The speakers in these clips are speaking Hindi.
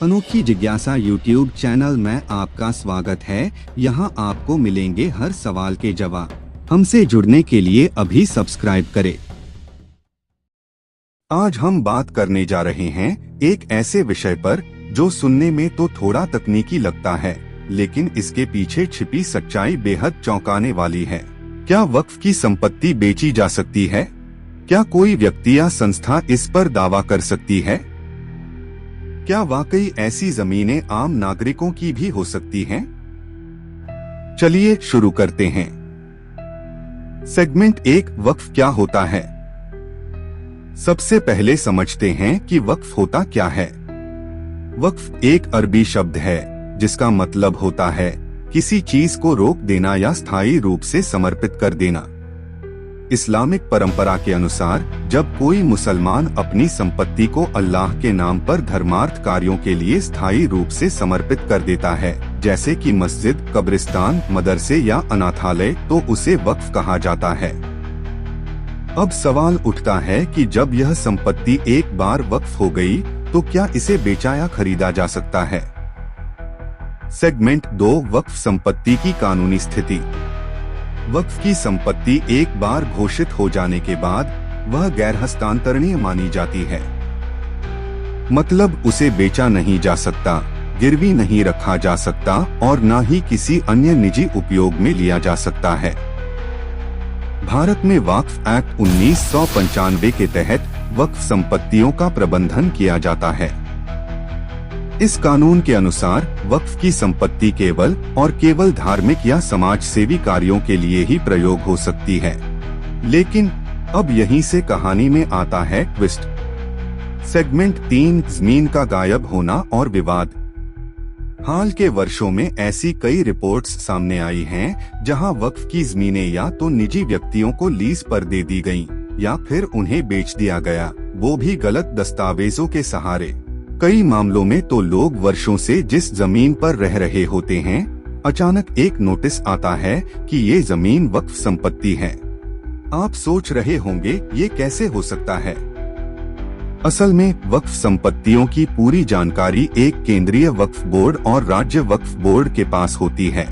अनोखी जिज्ञासा यूट्यूब चैनल में आपका स्वागत है। यहाँ आपको मिलेंगे हर सवाल के जवाब। हमसे जुड़ने के लिए अभी सब्सक्राइब करें। आज हम बात करने जा रहे हैं एक ऐसे विषय पर जो सुनने में तो थोड़ा तकनीकी लगता है, लेकिन इसके पीछे छिपी सच्चाई बेहद चौंकाने वाली है। क्या वक्फ की संपत्ति बेची जा सकती है? क्या कोई व्यक्ति या संस्था इस पर दावा कर सकती है? क्या वाकई ऐसी जमीनें आम नागरिकों की भी हो सकती हैं? चलिए शुरू करते हैं। सेगमेंट 1, वक्फ क्या होता है? सबसे पहले समझते हैं कि वक्फ होता क्या है। वक्फ एक अरबी शब्द है जिसका मतलब होता है किसी चीज को रोक देना या स्थायी रूप से समर्पित कर देना। इस्लामिक परंपरा के अनुसार जब कोई मुसलमान अपनी संपत्ति को अल्लाह के नाम पर धर्मार्थ कार्यों के लिए स्थायी रूप से समर्पित कर देता है, जैसे कि मस्जिद, कब्रिस्तान, मदरसे या अनाथालय, तो उसे वक्फ कहा जाता है। अब सवाल उठता है कि जब यह संपत्ति एक बार वक्फ हो गई तो क्या इसे बेचा या खरीदा जा सकता है? सेगमेंट 2, वक्फ संपत्ति की कानूनी स्थिति। वक्फ की संपत्ति एक बार घोषित हो जाने के बाद वह गैर हस्तांतरणीय मानी जाती है। मतलब उसे बेचा नहीं जा सकता, गिरवी नहीं रखा जा सकता और न ही किसी अन्य निजी उपयोग में लिया जा सकता है। भारत में वक्फ एक्ट 1995 के तहत वक्फ संपत्तियों का प्रबंधन किया जाता है। इस कानून के अनुसार वक्फ की संपत्ति केवल और केवल धार्मिक या समाज सेवी कार्यों के लिए ही प्रयोग हो सकती है। लेकिन अब यहीं से कहानी में आता है ट्विस्ट। सेगमेंट 3, जमीन का गायब होना और विवाद। हाल के वर्षों में ऐसी कई रिपोर्ट्स सामने आई हैं जहां वक्फ की जमीनें या तो निजी व्यक्तियों को लीज पर दे दी गईं या फिर उन्हें बेच दिया गया, वो भी गलत दस्तावेजों के सहारे। कई मामलों में तो लोग वर्षों से जिस जमीन पर रह रहे होते हैं, अचानक एक नोटिस आता है कि ये जमीन वक्फ संपत्ति है। आप सोच रहे होंगे ये कैसे हो सकता है? असल में वक्फ संपत्तियों की पूरी जानकारी एक केंद्रीय वक्फ बोर्ड और राज्य वक्फ बोर्ड के पास होती है।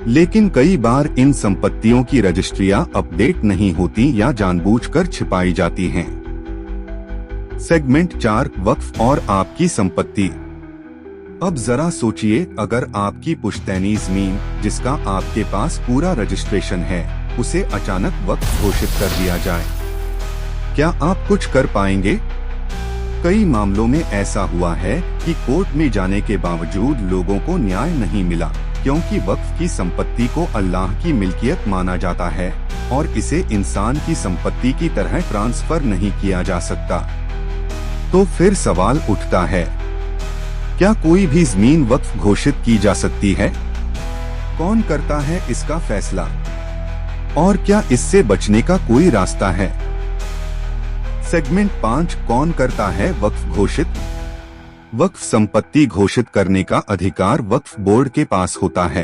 लेकिन कई बार इन संपत्तियों की रजिस्ट्रियां अपडेट नहीं होती या जानबूझकर छिपाई जाती हैं। सेगमेंट 4, वक्फ और आपकी संपत्ति। अब जरा सोचिए, अगर आपकी पुश्तैनी जमीन जिसका आपके पास पूरा रजिस्ट्रेशन है, उसे अचानक वक्फ घोषित कर दिया जाए, क्या आप कुछ कर पाएंगे? कई मामलों में ऐसा हुआ है कि कोर्ट में जाने के बावजूद लोगों को न्याय नहीं मिला, क्योंकि वक्फ की संपत्ति को अल्लाह की मिल्कियत माना जाता है और इसे इंसान की संपत्ति की तरह ट्रांसफर नहीं किया जा सकता। तो फिर सवाल उठता है, क्या कोई भी जमीन वक्फ घोषित की जा सकती है? कौन करता है इसका फैसला? और क्या इससे बचने का कोई रास्ता है? सेगमेंट 5, कौन करता है वक्फ घोषित? वक्फ संपत्ति घोषित करने का अधिकार वक्फ बोर्ड के पास होता है।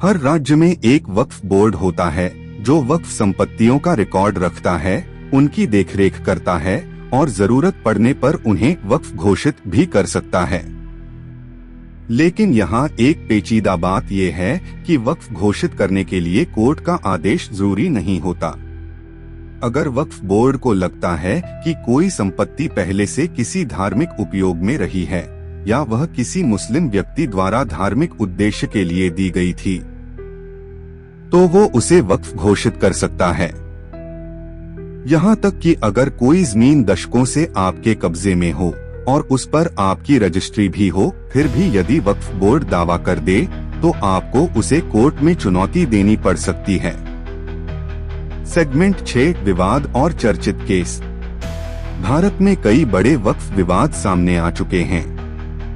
हर राज्य में एक वक्फ बोर्ड होता है जो वक्फ संपत्तियों का रिकॉर्ड रखता है, उनकी देखरेख करता है और जरूरत पड़ने पर उन्हें वक्फ घोषित भी कर सकता है। लेकिन यहाँ एक पेचीदा बात यह है कि वक्फ घोषित करने के लिए कोर्ट का आदेश जरूरी नहीं होता। अगर वक्फ बोर्ड को लगता है कि कोई संपत्ति पहले से किसी धार्मिक उपयोग में रही है या वह किसी मुस्लिम व्यक्ति द्वारा धार्मिक उद्देश्य के लिए दी गई थी, तो वो उसे वक्फ घोषित कर सकता है। यहाँ तक कि अगर कोई जमीन दशकों से आपके कब्जे में हो और उस पर आपकी रजिस्ट्री भी हो, फिर भी यदि वक्फ बोर्ड दावा कर दे तो आपको उसे कोर्ट में चुनौती देनी पड़ सकती है। सेगमेंट 6, विवाद और चर्चित केस। भारत में कई बड़े वक्फ विवाद सामने आ चुके हैं।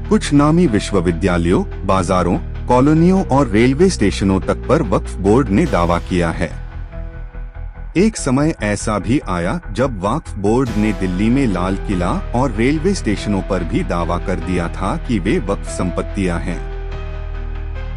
कुछ नामी विश्वविद्यालयों, बाजारों, कॉलोनियों और रेलवे स्टेशनों तक पर वक्फ बोर्ड ने दावा किया है। एक समय ऐसा भी आया जब वक्फ बोर्ड ने दिल्ली में लाल किला और रेलवे स्टेशनों पर भी दावा कर दिया था कि वे वक्फ संपत्तियां हैं।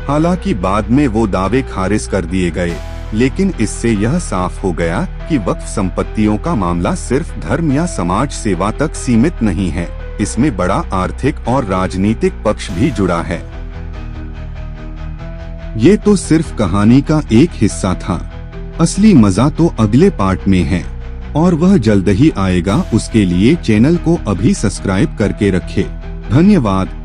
हालांकि बाद में वो दावे खारिज कर दिए गए, लेकिन इससे यह साफ हो गया कि वक्फ संपत्तियों का मामला सिर्फ धर्म या समाज सेवा तक सीमित नहीं है, इसमें बड़ा आर्थिक और राजनीतिक पक्ष भी जुड़ा है। ये तो सिर्फ कहानी का एक हिस्सा था। असली मजा तो अगले पार्ट में है और वह जल्द ही आएगा। उसके लिए चैनल को अभी सब्सक्राइब करके रखें। धन्यवाद।